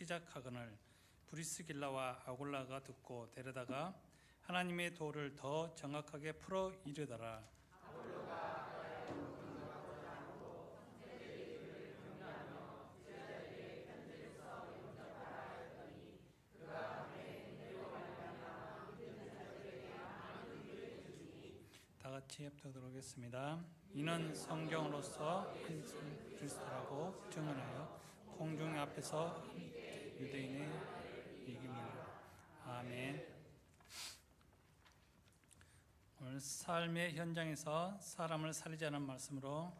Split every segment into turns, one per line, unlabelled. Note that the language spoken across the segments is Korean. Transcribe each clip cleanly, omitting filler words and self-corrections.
시작하거늘 브리스길라와 아굴라가 듣고 데려다가 하나님의 도를 더 정확하게 풀어 이르더라. 다 같이 합독하도록 하겠습니다. 이는 성경으로서 그리스도라고 증언하여 공중 앞에서 유대인의 이김이라. 아멘. 오늘 삶의 현장에서 사람을 살리자는 말씀으로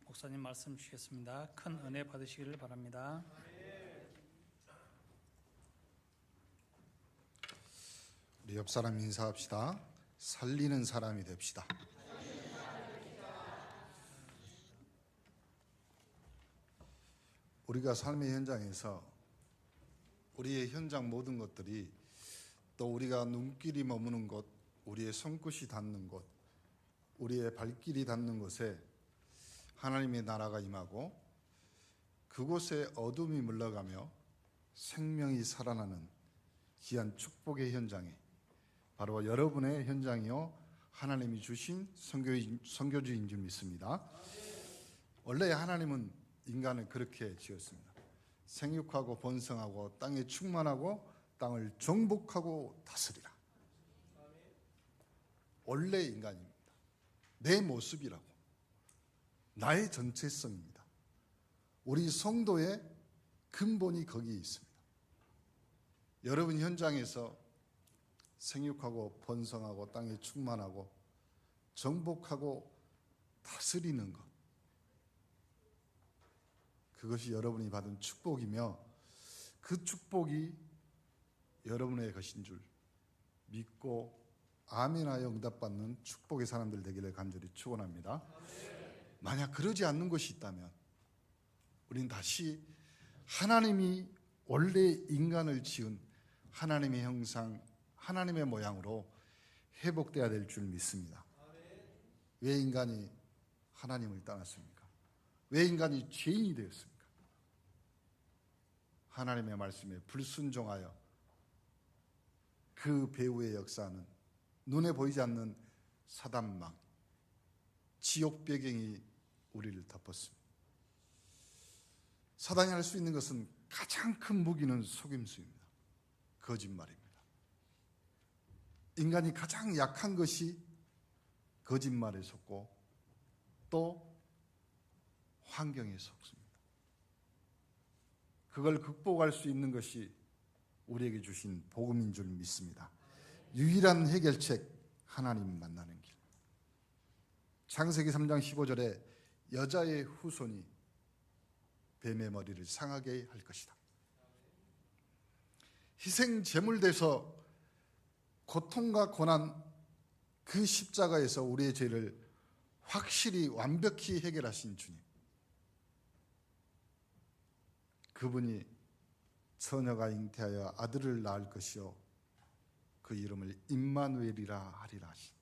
목사님 말씀 주시겠습니다. 큰 은혜 받으시기를 바랍니다.
우리 옆 사람 인사합시다. 살리는 사람이 됩시다. 우리가 삶의 현장에서 우리의 현장 모든 것들이 또 우리가 눈길이 머무는 곳, 우리의 손끝이 닿는 곳, 우리의 발길이 닿는 곳에 하나님의 나라가 임하고 그곳에 어둠이 물러가며 생명이 살아나는 귀한 축복의 현장에 바로 여러분의 현장이요 하나님이 주신 선교주인 줄 믿습니다. 원래 하나님은 인간을 그렇게 지었습니다. 생육하고 번성하고 땅에 충만하고 땅을 정복하고 다스리라. 원래 인간입니다. 내 모습이라고. 나의 전체성입니다. 우리 성도의 근본이 거기에 있습니다. 여러분 현장에서 생육하고 번성하고 땅에 충만하고 정복하고 다스리는 것, 그것이 여러분이 받은 축복이며 그 축복이 여러분의 것인 줄 믿고 아멘하여 응답받는 축복의 사람들 되기를 간절히 축원합니다. 만약 그러지 않는 것이 있다면 우리는 다시 하나님이 원래 인간을 지은 하나님의 형상, 하나님의 모양으로 회복돼야 될 줄 믿습니다. 왜 인간이 하나님을 떠났습니까? 왜 인간이 죄인이 되었습니까? 하나님의 말씀에 불순종하여 그 배후의 역사는 눈에 보이지 않는 사단망, 지옥 배경이 우리를 덮었습니다. 사단이 할 수 있는 것은 가장 큰 무기는 속임수입니다. 거짓말입니다. 인간이 가장 약한 것이 거짓말에 속고 또 환경에 속습니다. 그걸 극복할 수 있는 것이 우리에게 주신 복음인 줄 믿습니다. 유일한 해결책, 하나님 만나는 길. 창세기 3장 15절에 여자의 후손이 뱀의 머리를 상하게 할 것이다. 희생 제물돼서 고통과 고난, 그 십자가에서 우리의 죄를 확실히 완벽히 해결하신 주님, 그분이 처녀가 잉태하여 아들을 낳을 것이요 그 이름을 임마누엘이라 하리라 하신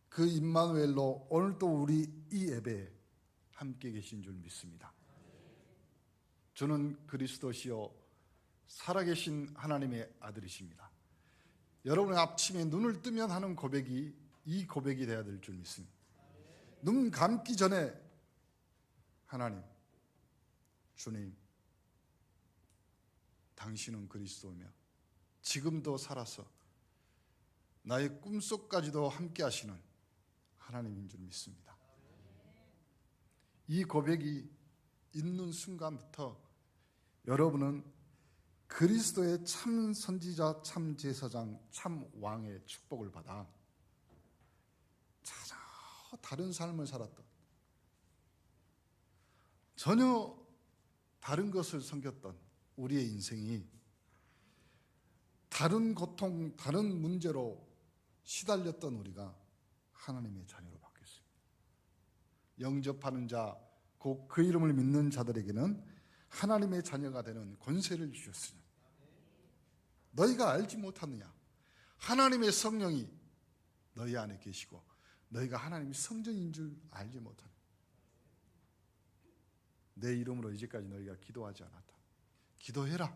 그 임마누엘로 오늘도 우리 이 예배에 함께 계신 줄 믿습니다. 저는 그리스도시요 살아계신 하나님의 아들이십니다. 여러분의 아침에 눈을 뜨면 하는 고백이 이 고백이 되어야 될 줄 믿습니다. 눈 감기 전에 하나님, 주님, 당신은 그리스도이며 지금도 살아서 나의 꿈속까지도 함께 하시는 하나님인 줄 믿습니다. 이 고백이 있는 순간부터 여러분은 그리스도의 참 선지자, 참 제사장, 참 왕의 축복을 받아 전혀 다른 삶을 살았던, 전혀 다른 것을 섬겼던 우리의 인생이 다른 고통, 다른 문제로 시달렸던 우리가 하나님의 자녀로 바뀌었습니다. 영접하는 자, 곧 그 이름을 믿는 자들에게는 하나님의 자녀가 되는 권세를 주셨으니 너희가 알지 못하느냐? 하나님의 성령이 너희 안에 계시고 너희가 하나님의 성전인 줄 알지 못하느냐? 내 이름으로 이제까지 너희가 기도하지 않았다. 기도해라.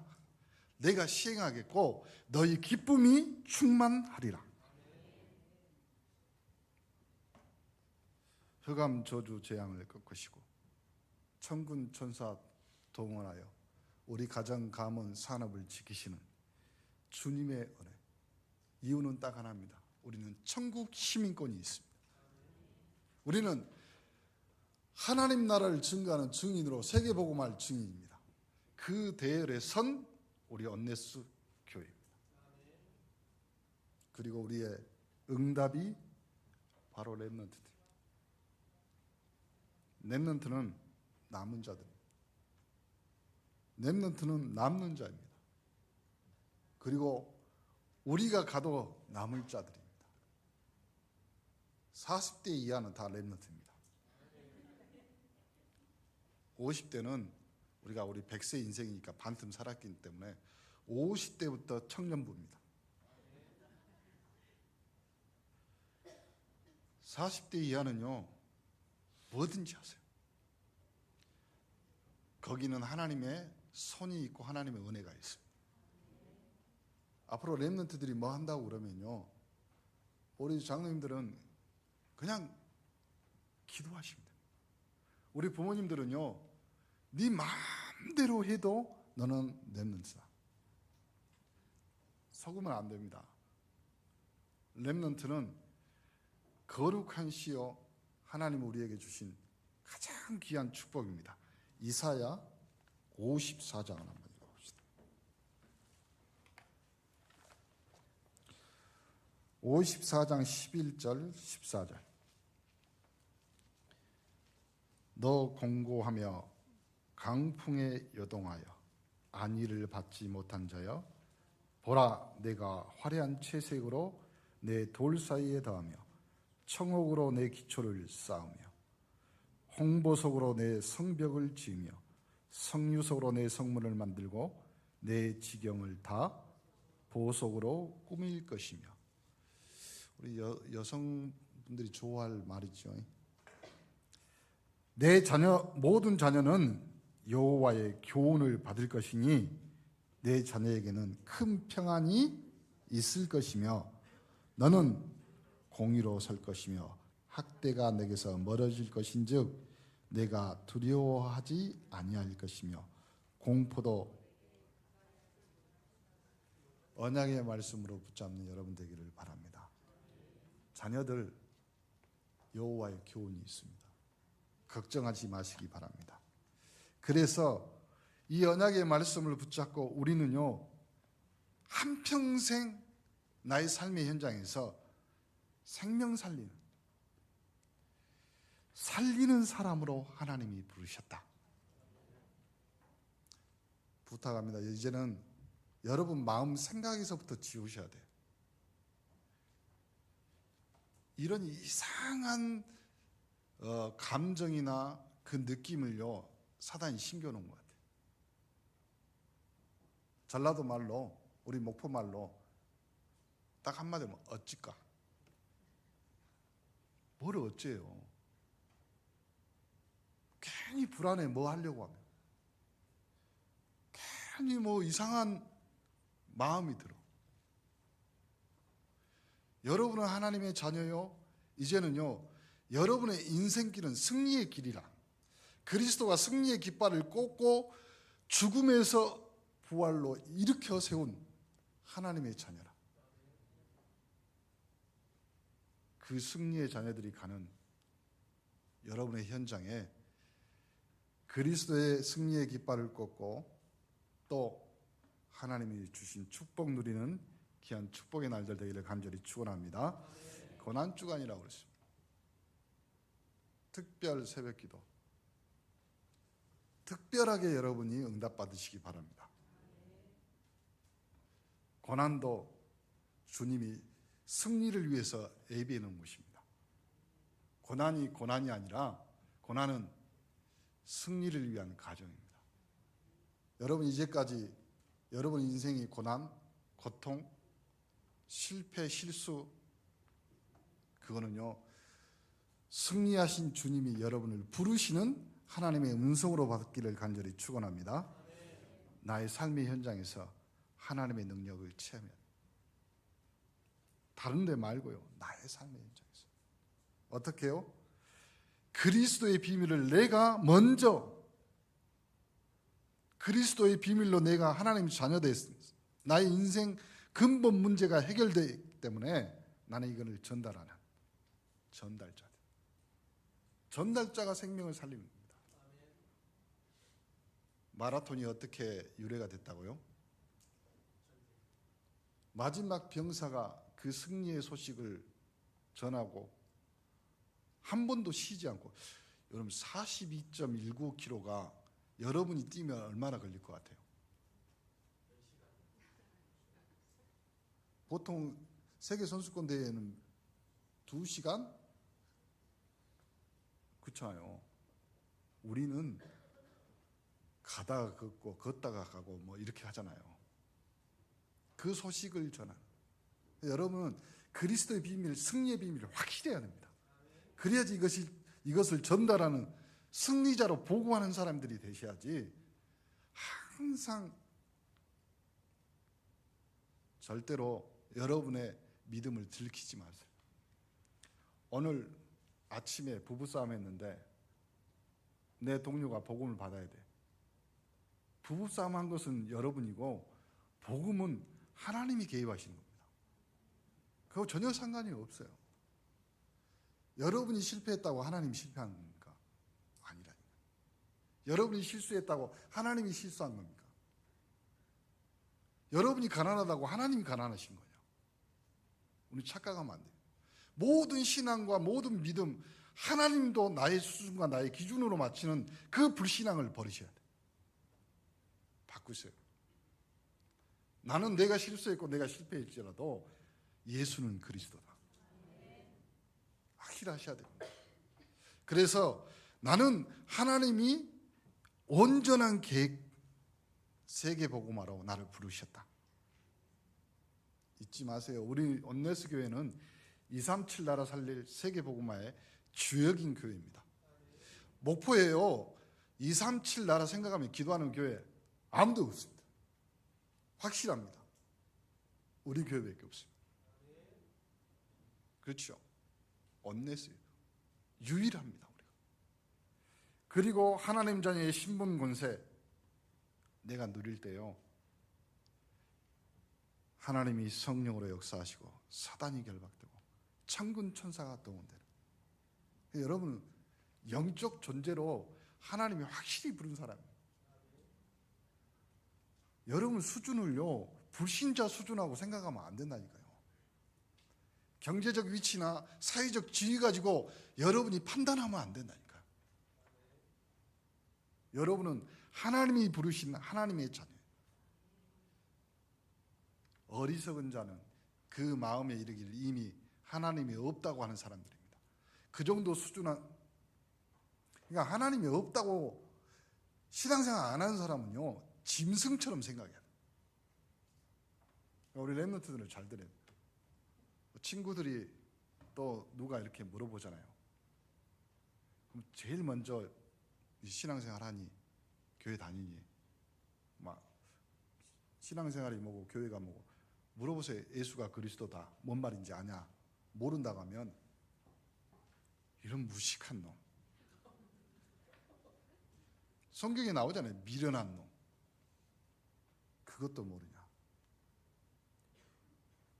내가 시행하겠고 너희 기쁨이 충만하리라. 흑암 저주 재앙을 꺾으시고 천군 천사 동원하여 우리 가정 가문 산업을 지키시는 주님의 은혜. 이유는 딱 하나입니다. 우리는 천국 시민권이 있습니다. 우리는 하나님 나라를 증거하는 증인으로 세계복음할 증인입니다. 그 대열에 선 우리 언네스 교회입니다. 그리고 우리의 응답이 바로 렘넌트입니다. 렘넌트는 남은 자들입니다. 렘넌트는 남는 자입니다. 그리고 우리가 가도 남을 자들입니다. 40대 이하는 다 렘넌트입니다. 50대는 우리가 우리 100세 인생이니까 반틈 살았기 때문에 50대부터 청년부입니다. 40대 이하는요, 뭐든지 하세요. 거기는 하나님의 손이 있고 하나님의 은혜가 있습니다. 앞으로 렘넌트들이 뭐 한다고 그러면요, 우리 장로님들은 그냥 기도하십니다. 우리 부모님들은요, 네 마음대로 해도 너는 렘넌트다. 속으면 안 됩니다. 렘넌트는 거룩한 시요 하나님 우리에게 주신 가장 귀한 축복입니다. 이사야 54장을 한번 읽어봅시다. 54장 11절 14절. 너 공고하며 강풍에 요동하여 안위를 받지 못한 자여, 보라, 내가 화려한 채색으로 내 돌 사이에 더하며 청옥으로 내 기초를 쌓으며 홍보석으로 내 성벽을 지으며 성유석으로 내 성문을 만들고 내 지경을 다 보석으로 꾸밀 것이며. 우리 여성분들이 좋아할 말이죠. 내 자녀, 모든 자녀는 여호와의 교훈을 받을 것이니 내 자녀에게는 큰 평안이 있을 것이며 너는 공의로 설 것이며 학대가 내게서 멀어질 것인즉 내가 두려워하지 아니할 것이며 공포도. 언약의 말씀으로 붙잡는 여러분 되기를 바랍니다. 자녀들 여호와의 교훈이 있습니다. 걱정하지 마시기 바랍니다. 그래서 이 언약의 말씀을 붙잡고 우리는요, 한평생 나의 삶의 현장에서 생명 살리는 사람으로 하나님이 부르셨다. 부탁합니다. 이제는 여러분 마음 생각에서부터 지우셔야 돼요. 이런 이상한 감정이나 그 느낌을요, 사단이 심겨놓은 것 같아요. 전라도 말로, 우리 목포 말로 딱 한마디로 어찌까? 뭘 어째요? 괜히 불안해. 뭐 하려고 하면 괜히 뭐 이상한 마음이 들어. 여러분은 하나님의 자녀요. 이제는요, 여러분의 인생길은 승리의 길이라. 그리스도가 승리의 깃발을 꽂고 죽음에서 부활로 일으켜 세운 하나님의 자녀라. 그 승리의 자녀들이 가는 여러분의 현장에 그리스도의 승리의 깃발을 꽂고 또 하나님이 주신 축복 누리는 귀한 축복의 날들 되기를 간절히 축원합니다. 고난주간이라고 그랬습니다. 특별 새벽기도, 특별하게 여러분이 응답받으시기 바랍니다. 고난도 주님이 승리를 위해서 예비해 놓은 것입니다. 고난이 아니라 고난은 승리를 위한 과정입니다. 여러분 이제까지 여러분 인생이 고난, 고통, 실패, 실수, 그거는요, 승리하신 주님이 여러분을 부르시는 하나님의 음성으로 받기를 간절히 축원합니다. 나의 삶의 현장에서 하나님의 능력을 체험해야 돼. 다른 데 말고요. 나의 삶의 현장에서. 어떻게 해요? 그리스도의 비밀을 내가 먼저, 그리스도의 비밀로 내가 하나님의 자녀됐습니다. 나의 인생 근본 문제가 해결되기 때문에 나는 이것을 전달하는 전달자. 전달자가 생명을 살리는 겁니다. 마라톤이 어떻게 유래가 됐다고요? 마지막 병사가 그 승리의 소식을 전하고 한 번도 쉬지 않고, 여러분 42.19km가 여러분이 뛰면 얼마나 걸릴 것 같아요? 보통 세계 선수권 대회는 2시간? 그렇잖아요. 우리는 가다가 걷고 걷다가 가고 뭐 이렇게 하잖아요. 그 소식을 전하는. 여러분은 그리스도의 비밀, 승리의 비밀을 확실히 해야 됩니다. 그래야지 이것을 전달하는 승리자로 보고하는 사람들이 되셔야지. 항상 절대로 여러분의 믿음을 들키지 마세요. 오늘 아침에 부부싸움 했는데 내 동료가 복음을 받아야 돼. 부부싸움 한 것은 여러분이고 복음은 하나님이 개입하시는 겁니다. 그거 전혀 상관이 없어요. 여러분이 실패했다고 하나님이 실패한 겁니까? 아니라니까. 여러분이 실수했다고 하나님이 실수한 겁니까? 여러분이 가난하다고 하나님이 가난하신 거예요. 우리 착각하면 안 돼요. 모든 신앙과 모든 믿음, 하나님도 나의 수준과 나의 기준으로 맞추는 그 불신앙을 버리셔야 돼요. 바꾸세요. 나는 내가 실수했고 내가 실패했지라도 예수는 그리스도다. 확실하셔야 됩니다. 그래서 나는 하나님이 온전한 계획, 세계복음화로 나를 부르셨다. 잊지 마세요. 우리 온네스 교회는 237 나라 살릴 세계복음화의 주역인 교회입니다. 목포에요. 237 나라 생각하면 기도하는 교회 아무도 없습니다. 확실합니다. 우리 교회밖에 없습니다. 그렇죠. 온네스 유일합니다. 우리가. 그리고 하나님 자녀의 신분 권세 내가 누릴 때요, 하나님이 성령으로 역사하시고 사단이 결박되고 천군 천사가 동원되는, 여러분 영적 존재로 하나님이 확실히 부른 사람이에요. 여러분 수준을요 불신자 수준하고 생각하면 안 된다니까요. 경제적 위치나 사회적 지위 가지고 여러분이 판단하면 안 된다니까요. 여러분은 하나님이 부르신 하나님의 자녀예요. 어리석은 자는 그 마음에 이르기를 이미 하나님이 없다고 하는 사람들입니다. 그 정도 수준은, 그러니까 하나님이 없다고 신앙생활 안 하는 사람은요 짐승처럼 생각해야 돼요. 우리 랩런트들은 잘 들어요. 친구들이 또 누가 이렇게 물어보잖아요. 그럼 제일 먼저 신앙생활 하니, 교회 다니니, 막 신앙생활이 뭐고 교회가 뭐고 물어보세요. 예수가 그리스도다, 뭔 말인지 아냐? 모른다고 하면 이런 무식한 놈. 성경에 나오잖아요. 미련한 놈. 그것도 모르냐?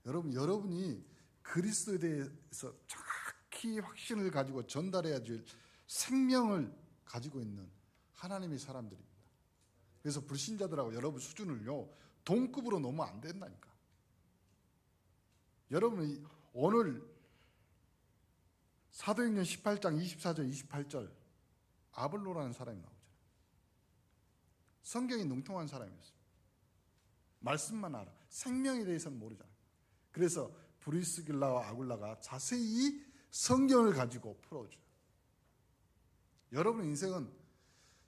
여러분이 그리스도에 대해서 정확히 확신을 가지고 전달해야 될 생명을 가지고 있는 하나님의 사람들입니다. 그래서 불신자들하고 여러분 수준을요 동급으로 놓으면 안 된다니까. 여러분이 오늘 사도행전 18장 24절 28절 아볼로라는 사람이 나오잖아요. 성경이 능통한 사람이었어요. 말씀만 알아. 생명에 대해서는 모르잖아요. 그래서 브리스길라와 아굴라가 자세히 성경을 가지고 풀어줘요. 여러분 인생은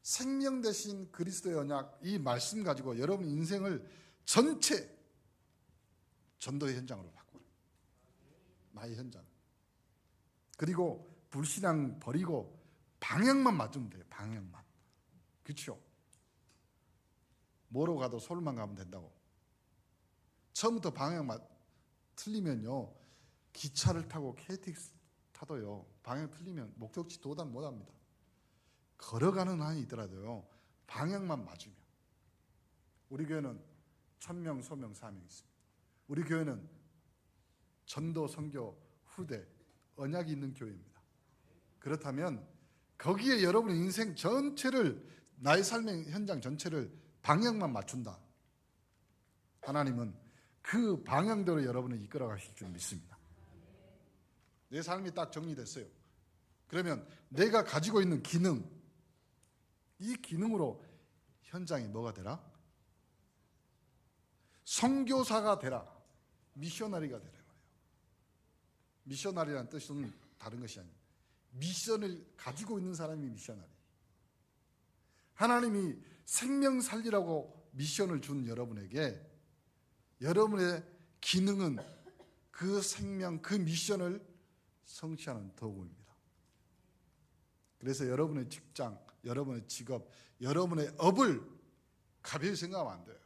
생명 대신 그리스도의 언약, 이 말씀 가지고 여러분 인생을 전체 전도의 현장으로 바꿔요. 나의 현장. 그리고 불신앙 버리고 방향만 맞으면 돼요. 방향만. 그렇죠? 뭐로 가도 서울만 가면 된다고. 처음부터 방향만 틀리면요, 기차를 타고 KTX 타도요, 방향 틀리면 목적지 도달 못합니다. 걸어가는 한이 있더라도요, 방향만 맞으면. 우리 교회는 천명, 소명, 사명이 있습니다. 우리 교회는 전도, 선교, 후대, 언약이 있는 교회입니다. 그렇다면 거기에 여러분의 인생 전체를, 나의 삶의 현장 전체를 방향만 맞춘다. 하나님은 그 방향대로 여러분을 이끌어 가실 줄 믿습니다. 내 삶이 딱 정리됐어요. 그러면 내가 가지고 있는 기능, 이 기능으로 현장이 뭐가 되라? 선교사가 되라. 미셔너리가 되라 말이에요. 미셔너리라는 뜻은 다른 것이 아니에요. 미션을 가지고 있는 사람이 미셔너리. 하나님이 생명 살리라고 미션을 준 여러분에게 여러분의 기능은 그 생명, 그 미션을 성취하는 도구입니다. 그래서 여러분의 직장, 여러분의 직업, 여러분의 업을 가벼이 생각하면 안 돼요.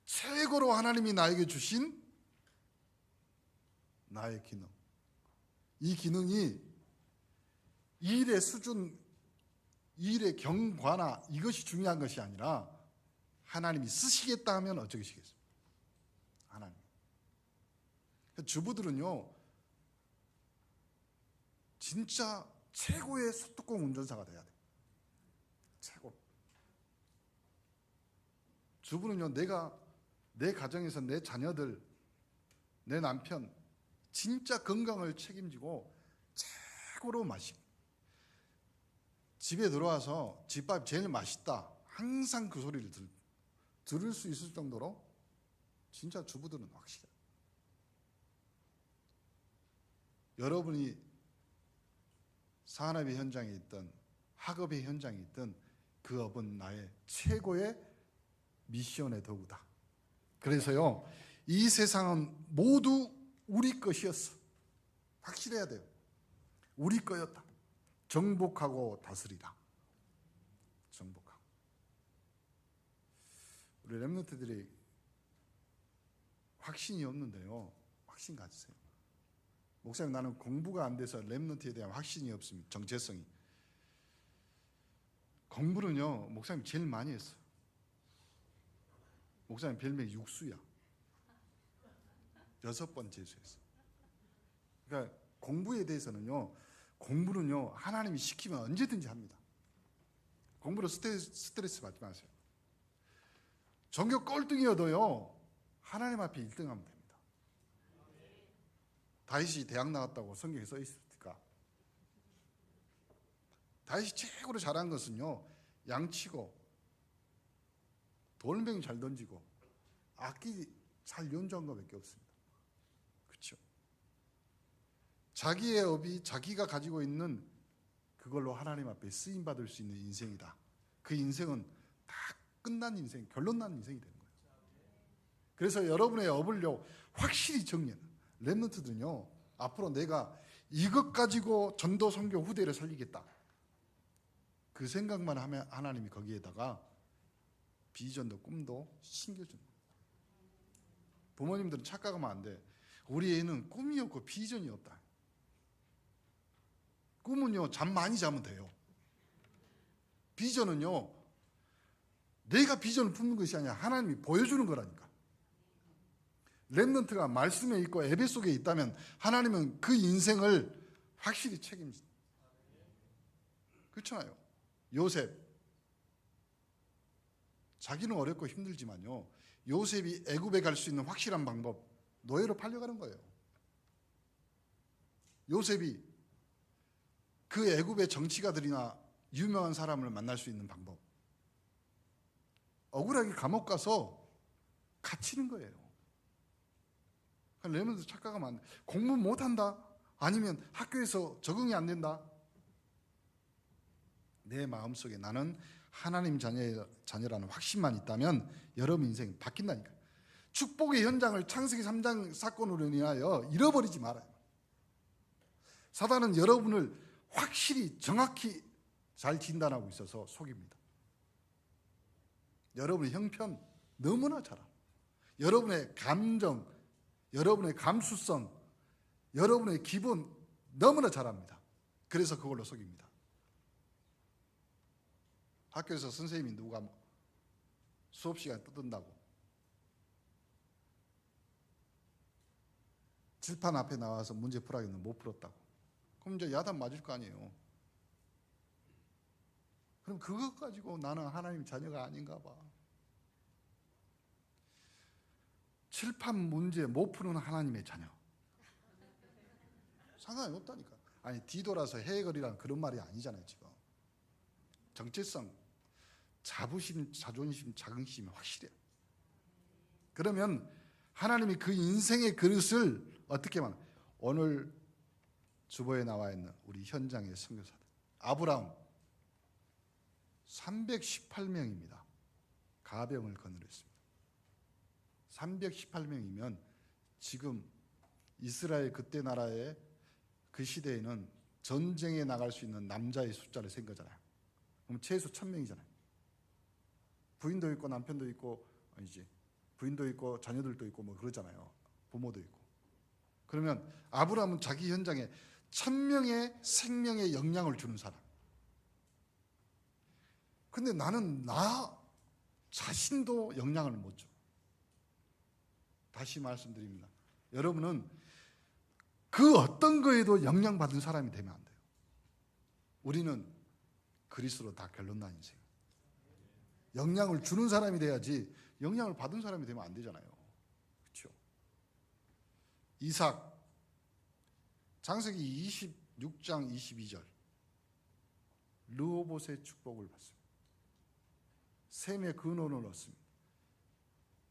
최고로 하나님이 나에게 주신 나의 기능. 이 기능이 일의 수준, 일의 경과나 이것이 중요한 것이 아니라 하나님이 쓰시겠다 하면 어쩌시겠습니까? 하나님. 주부들은요, 진짜 최고의 소뚜껑 운전사가 돼야 돼요. 최고. 주부는요, 내 가정에서 내 자녀들, 내 남편 진짜 건강을 책임지고 최고로 마시고, 집에 들어와서 집밥 제일 맛있다, 항상 그 소리를 들을 수 있을 정도로 진짜 주부들은 확실해요. 여러분이 산업의 현장에 있든 학업의 현장에 있든 그 업은 나의 최고의 미션의 도구다. 그래서요, 이 세상은 모두 우리 것이었어. 확실해야 돼요. 우리 거였다. 정복하고 다스리다. 정복하고. 우리 렘넌트들이 확신이 없는데요, 확신 가지세요. 목사님, 나는 공부가 안 돼서 렘넌트에 대한 확신이 없습니다. 정체성이. 공부는요, 목사님 제일 많이 했어요. 목사님 별명이 육수야. 6번 재수했어. 그러니까 공부에 대해서는요, 공부는요, 하나님이 시키면 언제든지 합니다. 공부로 스트레스 받지 마세요. 전교 꼴등이어도요, 하나님 앞에 1등하면 됩니다. 다윗이 대학 나갔다고 성경에 써 있을까? 다윗이 최고로 잘한 것은요, 양치고 돌멩이 잘 던지고 악기 잘 연주한 것밖에 없습니다. 그렇죠? 자기의 업이 자기가 가지고 있는 그걸로 하나님 앞에 쓰임 받을 수 있는 인생이다. 그 인생은 다 끝난 인생, 결론 난 인생이 되는 거예요. 그래서 여러분의 업을요, 확실히 정리해요. 렘넌트들은요, 앞으로 내가 이것 가지고 전도 선교 후대를 살리겠다, 그 생각만 하면 하나님이 거기에다가 비전도 꿈도 심겨줍니다. 부모님들은 착각하면 안 돼. 우리 애는 꿈이 없고 비전이 없다. 꿈은요, 잠 많이 자면 돼요. 비전은요, 내가 비전을 품는 것이 아니라 하나님이 보여주는 거라니까. 렘넌트가 말씀에 있고 예배 속에 있다면 하나님은 그 인생을 확실히 책임집니다. 그렇잖아요. 요셉, 자기는 어렵고 힘들지만요, 요셉이 애굽에 갈 수 있는 확실한 방법, 노예로 팔려가는 거예요. 요셉이 그 애굽의 정치가들이나 유명한 사람을 만날 수 있는 방법, 억울하게 감옥 가서 갇히는 거예요. 렘넌트 착각하면 안 돼. 공부 못한다, 아니면 학교에서 적응이 안 된다, 내 마음속에 나는 하나님 자녀라는 확신만 있다면 여러분 인생이 바뀐다니까요. 축복의 현장을 창세기 3장 사건으로 인하여 잃어버리지 말아요. 사단은 여러분을 확실히 정확히 잘 진단하고 있어서 속입니다. 여러분의 형편 너무나 잘 알아요. 여러분의 감정, 여러분의 감수성, 여러분의 기분 너무나 잘 압니다. 그래서 그걸로 속입니다. 학교에서 선생님이 누가 수업 시간에 떠든다고 칠판 앞에 나와서 문제 풀라고 했는데 못 풀었다고. 그럼 이제 야단 맞을 거 아니에요. 그럼 그것 가지고 나는 하나님 자녀가 아닌가 봐. 칠판 문제 못 푸는 하나님의 자녀. 상관이 없다니까. 아니 뒤돌아서 해결이란 그런 말이 아니잖아요. 지금 정체성, 자부심, 자존심, 자긍심이 확실해요. 그러면 하나님이 그 인생의 그릇을 어떻게 만 오늘 주보에 나와 있는 우리 현장의 선교사들 아브라함 318명입니다. 가병을 거느렸습니다. 318명이면 지금 이스라엘 그때 나라의 그 시대에는 전쟁에 나갈 수 있는 남자의 숫자를 센 거잖아요. 그럼 최소 1000명이잖아요. 부인도 있고 남편도 있고 아니지. 부인도 있고 자녀들도 있고 뭐 그러잖아요. 부모도 있고. 그러면 아브라함은 자기 현장에 1000명의 생명의 영향을 주는 사람. 근데 나는 나 자신도 영향을 못 줘. 다시 말씀드립니다. 여러분은 그 어떤 거에도 영향받은 사람이 되면 안 돼요. 우리는 그리스도로 다 결론난 인생. 영향을 주는 사람이 돼야지 영향을 받은 사람이 되면 안 되잖아요. 그렇죠? 이삭 창세기 26장 22절 르호봇의 축복을 받습니다. 셈의 근원을 얻습니다.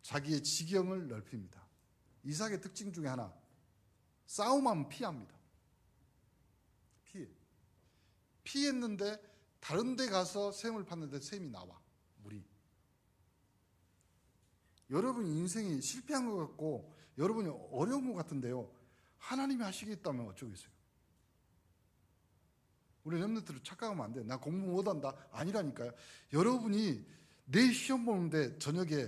자기의 지경을 넓힙니다. 이삭의 특징 중에 하나, 싸움하면 피합니다. 피했는데 다른 데 가서 셈을 팠는데 셈이 나와. 물이. 여러분 인생이 실패한 것 같고 여러분이 어려운 것 같은데요. 하나님이 하시겠다면 어쩌겠어요. 우리 렘넌트들 착각하면 안 돼요. 나 공부 못한다. 아니라니까요. 여러분이 내 시험 보는데 저녁에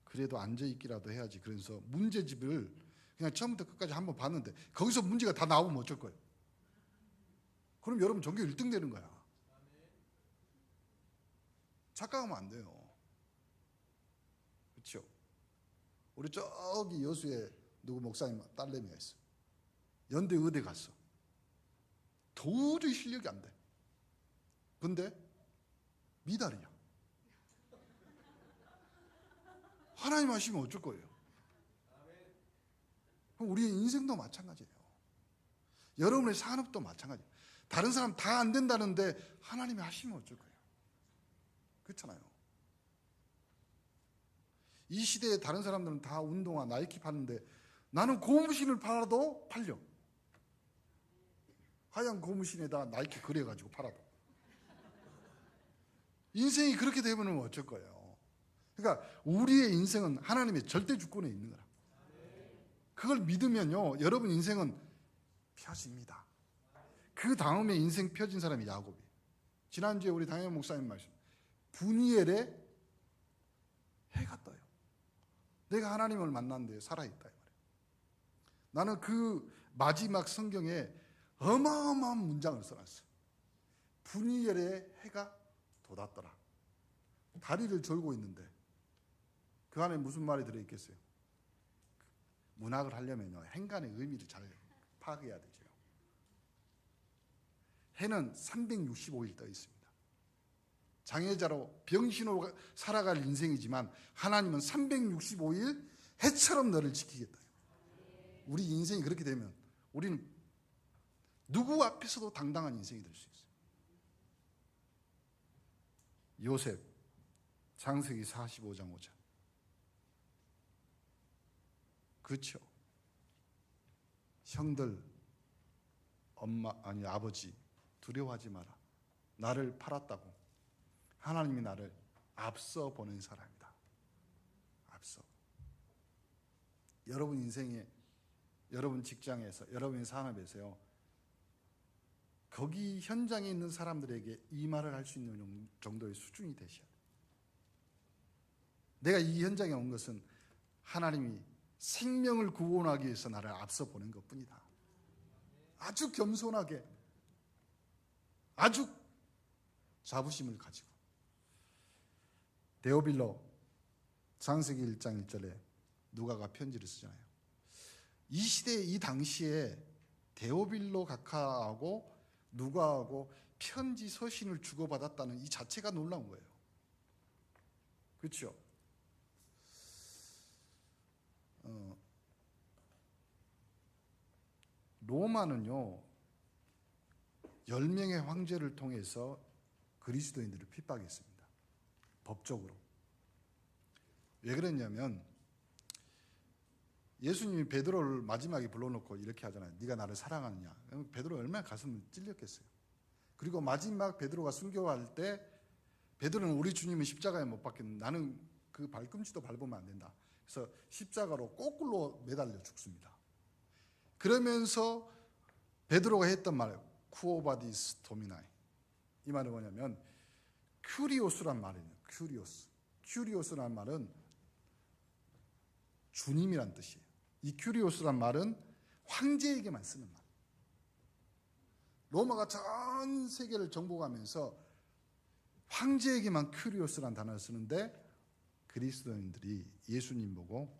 그래도 앉아있기라도 해야지. 그래서 문제집을 그냥 처음부터 끝까지 한번 봤는데 거기서 문제가 다 나오면 어쩔 거예요. 그럼 여러분 전교 1등 되는 거야. 착각하면 안 돼요. 그렇죠? 우리 저기 여수에 누구 목사님 딸내미가 있어. 연대 의대 갔어. 도저히 실력이 안 돼. 근데 미달이야. 하나님 하시면 어쩔 거예요? 그럼 우리의 인생도 마찬가지예요. 여러분의 산업도 마찬가지예요. 다른 사람 다 안 된다는데 하나님이 하시면 어쩔 거예요? 그렇잖아요. 이 시대에 다른 사람들은 다 운동화, 나이키 파는데 나는 고무신을 팔아도 팔려. 하얀 고무신에다 나이키 그려가지고 팔아도. 인생이 그렇게 되면 어쩔 거예요? 그러니까 우리의 인생은 하나님의 절대 주권에 있는 거라. 그걸 믿으면요, 여러분 인생은 펴집니다. 그 다음에 인생 펴진 사람이 야곱이에요. 지난주에 우리 당연 목사님 말씀, 분이엘에 해가 떠요. 내가 하나님을 만났는데 살아있다 이 말이에요. 나는 그 마지막 성경에 어마어마한 문장을 써놨어요. 분이엘에 해가 돋았더라. 다리를 졸고 있는데 그 안에 무슨 말이 들어있겠어요? 문학을 하려면요, 행간의 의미를 잘 파악해야 되죠. 해는 365일 떠 있습니다. 장애자로 병신으로 살아갈 인생이지만 하나님은 365일 해처럼 너를 지키겠다. 우리 인생이 그렇게 되면 우리는 누구 앞에서도 당당한 인생이 될 수 있어요. 요셉 창세기 45장 5절. 그렇죠. 형들, 엄마 아니 아버지 두려워하지 마라. 나를 팔았다고 하나님이 나를 앞서 보낸 사람이다. 앞서. 여러분 인생에, 여러분 직장에서, 여러분의 산업에서요, 거기 현장에 있는 사람들에게 이 말을 할 수 있는 정도의 수준이 되셔야 돼요. 내가 이 현장에 온 것은 하나님이 생명을 구원하기 위해서 나를 앞서 보낸 것뿐이다. 아주 겸손하게, 아주 자부심을 가지고. 데오빌로 창세기 1장 1절에 누가가 편지를 쓰잖아요. 이 시대에, 이 당시에 데오빌로 각하하고 누가하고 편지 서신을 주고받았다는 이 자체가 놀라운 거예요. 그렇죠? 로마는요 10명의 황제를 통해서 그리스도인들을 핍박했습니다. 법적으로. 왜 그랬냐면 예수님이 베드로를 마지막에 불러놓고 이렇게 하잖아요. 네가 나를 사랑하느냐. 베드로 얼마나 가슴을 찔렸겠어요. 그리고 마지막 베드로가 순교할 때 베드로는 우리 주님은 십자가에 못 박혔는데 나는 그 발꿈치도 밟으면 안 된다. 그래서 십자가로 거꾸로 매달려 죽습니다. 그러면서 베드로가 했던 말, 쿠오바디스 도미나이. 이 말은 뭐냐면 큐리오스란 말이에요. 큐리오스란 말은 주님이란 뜻이에요. 이 큐리오스란 말은 황제에게만 쓰는 말. 로마가 전 세계를 정복하면서 황제에게만 큐리오스란 단어를 쓰는데 그리스도인들이 예수님 보고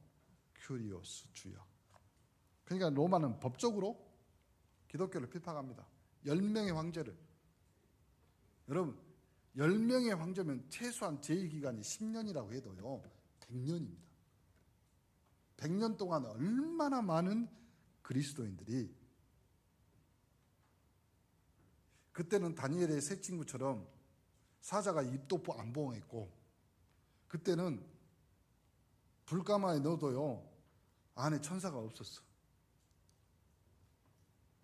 큐리오스 주여. 그러니까 로마는 법적으로 기독교를 핍박합니다. 10명의 황제를. 여러분 10명의 황제면 최소한 제의기간이 10년이라고 해도요 100년입니다. 100년 동안 얼마나 많은 그리스도인들이, 그때는 다니엘의 세 친구처럼 사자가 입도 안 봉했고, 그때는 불가마에 넣어도요 안에 천사가 없었어.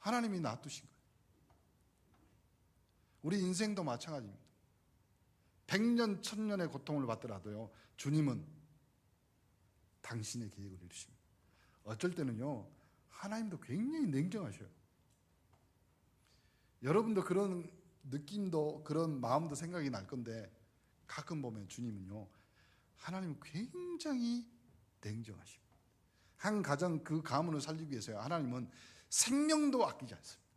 하나님이 놔두신 거예요. 우리 인생도 마찬가지입니다. 100년, 1000년의 고통을 받더라도요 주님은 당신의 계획을 이루십니다. 어쩔 때는요 하나님도 굉장히 냉정하셔요. 여러분도 그런 느낌도 그런 마음도 생각이 날 건데 가끔 보면 주님은요 하나님은 굉장히 냉정하십니다. 한 가정 그 가문을 살리기 위해서요 하나님은 생명도 아끼지 않습니다.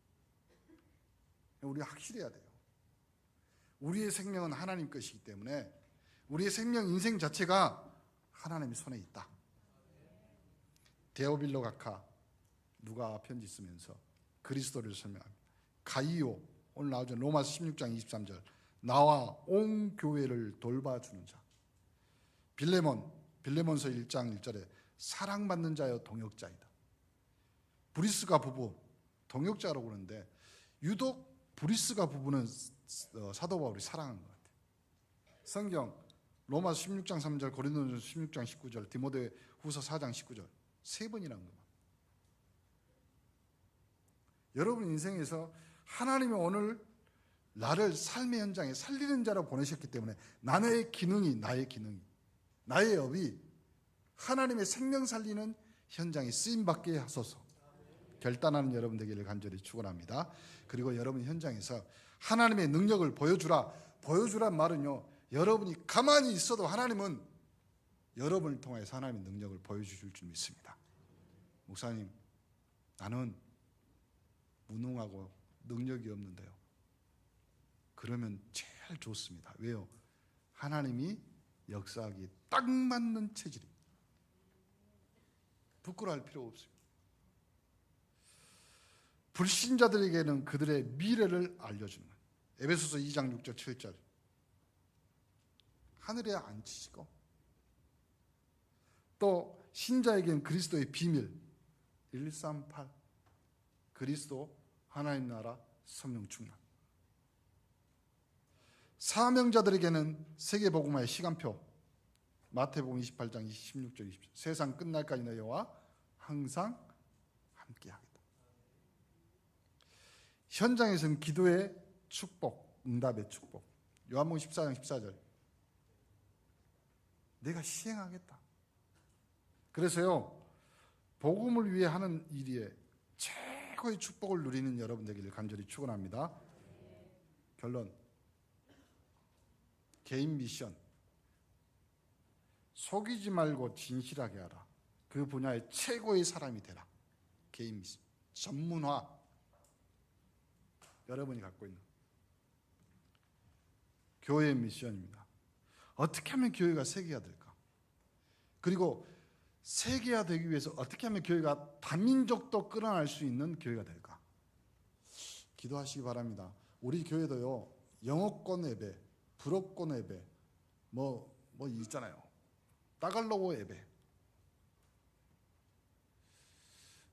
우리가 확실해야 돼요. 우리의 생명은 하나님 것이기 때문에 우리의 생명, 인생 자체가 하나님의 손에 있다. 데오빌로 각하 누가 편지 쓰면서 그리스도를 설명합니다. 가이오, 오늘 나오죠. 로마서 16장 23절, 나와 온 교회를 돌봐주는 자. 빌레몬서 1장 1절에 사랑받는 자여 동역자이다. 브리스가 부부 동역자라고 그러는데 유독 브리스가 부부는 사도 바울이 사랑한 것 같아요. 성경 로마서 16장 3절, 고린도전서 16장 19절, 디모데후서 4장 19절 세 번이라는 겁니다. 여러분 인생에서 하나님이 오늘 나를 삶의 현장에 살리는 자로 보내셨기 때문에 나의 기능이 나의 업이 하나님의 생명 살리는 현장에 쓰임받게 하소서. 결단하는 여러분 되기를 간절히 축원합니다. 그리고 여러분 현장에서 하나님의 능력을 보여주란 말은요 여러분이 가만히 있어도 하나님은 여러분을 통해서 하나님의 능력을 보여주실 줄 믿습니다. 목사님, 나는 무능하고 능력이 없는데요. 그러면 제일 좋습니다. 왜요? 하나님이 역사하기에 딱 맞는 체질입니다. 부끄러워할 필요 없습니다. 불신자들에게는 그들의 미래를 알려주는 거예요. 에베소서 2장 6절 7절 하늘에 앉히시고, 또 신자에게는 그리스도의 비밀 138 그리스도 하나님 나라 성령 충만, 사명자들에게는 세계복음화의 시간표 마태복음 28장 26절 27 세상 끝날까지 너희와 항상 함께하겠다. 현장에서는 기도의 축복, 응답의 축복. 요한복음 14장 14절 내가 시행하겠다. 그래서요 복음을 위해 하는 일에 최고의 축복을 누리는 여러분 되기를 간절히 축원합니다. 결론, 개인 미션. 속이지 말고 진실하게 하라. 그 분야의 최고의 사람이 되라. 개인 미션, 전문화. 여러분이 갖고 있는 교회의 미션입니다. 어떻게 하면 교회가 세계화될까? 그리고 세계화되기 위해서 어떻게 하면 교회가 다민족도 끌어낼 수 있는 교회가 될까? 기도하시기 바랍니다. 우리 교회도요, 영어권 예배, 불어권 예배, 뭐 있잖아요. 따갈로그 예배.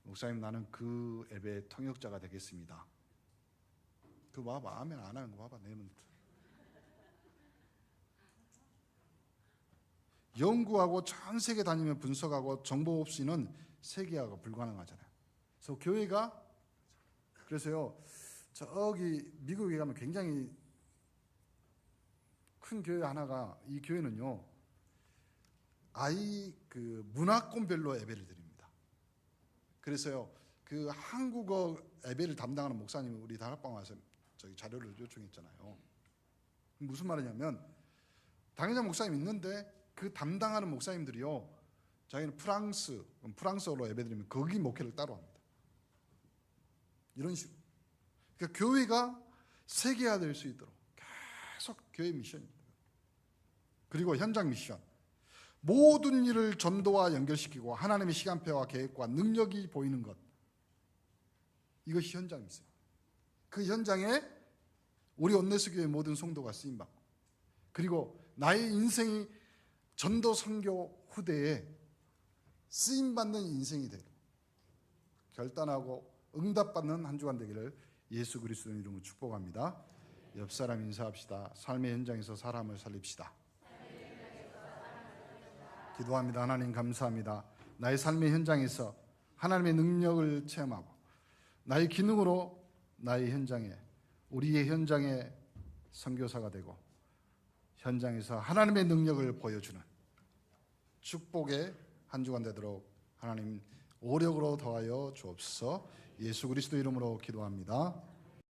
목사님, 나는 그 예배의 통역자가 되겠습니다. 그 봐봐, 아멘 안 하는 거 봐봐, 내 멘트. 연구하고 전 세계 다니며 분석하고 정보 없이는 세계화가 불가능하잖아요. 그래서 교회가, 그래서요, 저기 미국에 가면 굉장히 큰 교회 하나가, 이 교회는요, 아이 그 문화권별로 예배를 드립니다. 그래서요, 그 한국어 예배를 담당하는 목사님이 우리 다락방 와서 저기 자료를 요청했잖아요. 무슨 말이냐면, 당회장 목사님 있는데 그 담당하는 목사님들이요, 자기는 프랑스어로 예배드리면 거기 목회를 따로 합니다. 이런 식으로. 그러니까 교회가 세계화될 수 있도록 계속 교회 미션입니다. 그리고 현장 미션. 모든 일을 전도와 연결시키고 하나님의 시간표와 계획과 능력이 보이는 것. 이것이 현장 미션. 그 현장에 우리 온네스 교회 모든 성도가 쓰임받고, 그리고 나의 인생이 전도 선교 후대에 쓰임받는 인생이 되고 결단하고 응답받는 한 주간 되기를 예수 그리스도의 이름으로 축복합니다. 옆 사람 인사합시다. 삶의 현장에서 사람을 살립시다. 기도합니다. 하나님 감사합니다. 나의 삶의 현장에서 하나님의 능력을 체험하고 나의 기능으로 나의 현장에, 우리의 현장에 선교사가 되고 현장에서 하나님의 능력을 보여주는 축복의 한 주간 되도록 하나님 오력으로 더하여 주옵소서. 예수 그리스도 이름으로 기도합니다.